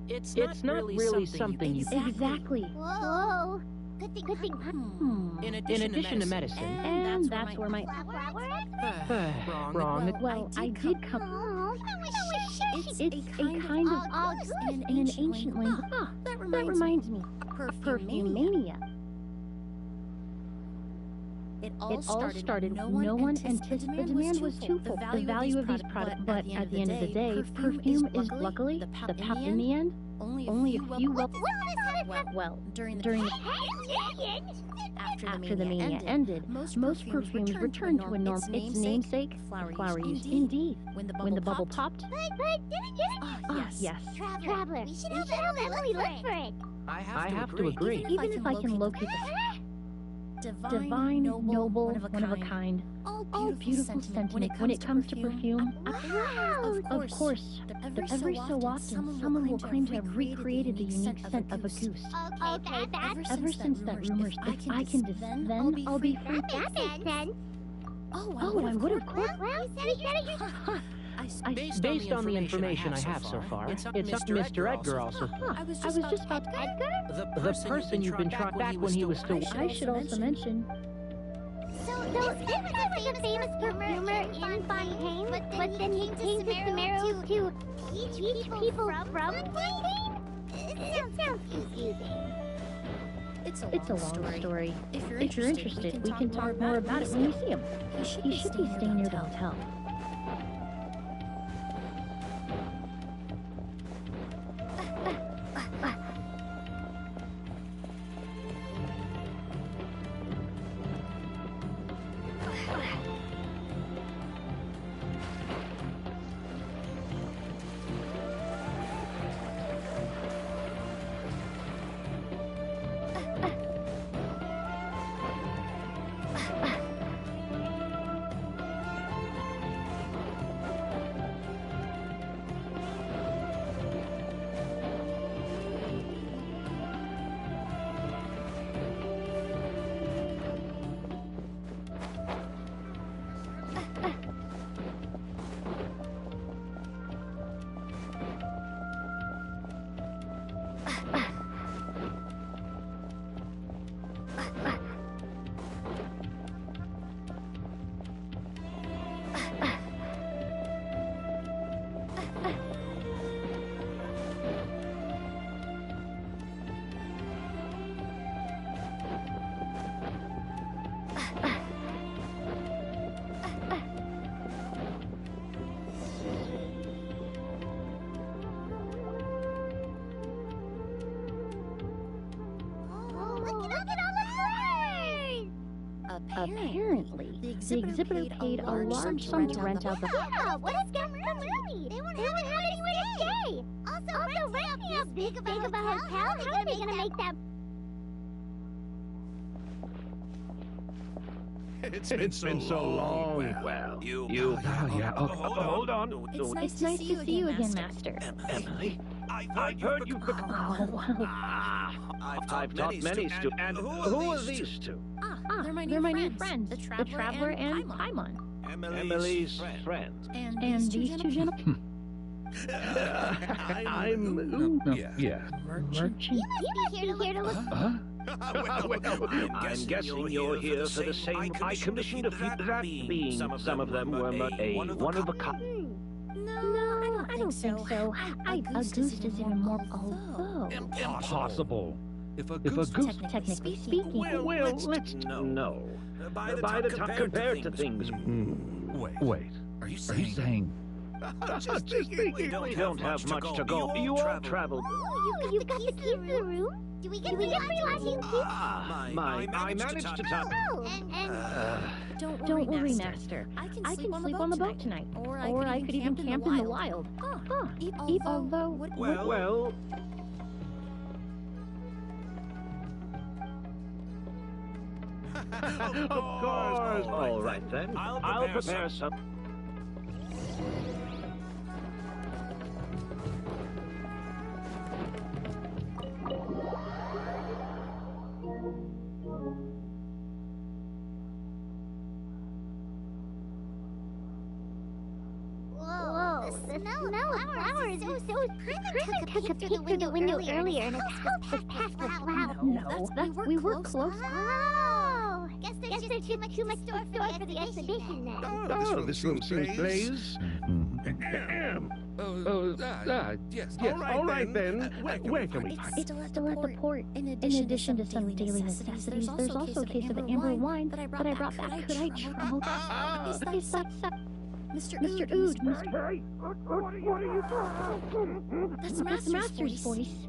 It's not really something you... Exactly. Whoa. Good thing. In addition to medicine. And that's where my... Wrong. Well, I did come... It's a kind of... in an ancient language. That reminds me. Perfume mania. It all started. No one anticipated. The demand was twofold. The value of these products, but at the end of the day, perfume is luckily the pep in the end. Only a few. Well, during after the mania ended, most perfumes returned to a normal its namesake, flower use. Indeed, when the bubble popped. But Yes. Traveler, we should help Emily look for it. I have to agree. Even if I can locate the divine, noble, one of a kind, all beautiful sentiment when it comes to perfume. Of course, every so often, someone will claim to have recreated the unique scent of a goose. Okay, Ever since that rumor spread, I can descend, then I'll be free. That makes sense. Oh, I would have course. Well, you said it yourself. Based on the information I have so far, it's up to Mr. Edgar also. I was just about Edgar? The person you've been trying back when he was still... I should also mention... So this was a famous perfumer in Fontaine, but then he came to Samaro to teach people from Fontaine? It sounds confusing. It's a long story. If you're interested, we can talk more about it when we see him. He should be staying near the hotel. Apparently, the exhibitor paid a large sum to rent out the... Yeah, what is Gamruni? They won't have anywhere to stay. Also renting a big of a hotel? How are they gonna make that... It's been so long. Well, you... yeah. Hold on. It's nice to see you again, Master. Emily, I've heard you... I've taught many students. And who are these two? They're my new friends, the Traveler and Paimon. Emily's friends. And these two gentlemen? I'm... yeah. Merchant. You must be here to look... Huh? Well, I'm guessing you're here for the same I commissioned a few, that being some of them were one of a kind. No, I don't think so. A goose is even more although. Impossible. If a goose, Technically speaking. well, let's no. By the time compared to things. Wait. Are you saying? Just thinking. We don't have much to go. You all traveled. Oh, you got the key to the room? Do we get free lodging too? I managed to top. Don't worry, Master. I can sleep on the boat tonight. Or I could even camp in the wild. Although... Well... Of course. All right, then. I'll prepare some... Whoa, the smell of flowers is so Privet took a peek through the window earlier and it's past the flower. No, we were close. Oh, guess there's too much store for the exhibition then. Oh, this room seems blazed. Yes. All right then. Where can we find it? It's still at the port. In addition to some daily necessities, there's also a case of the amber wine that I brought back. Could I try? Is that Mr. Ood? Hey, what are you doing? That's the Master's voice.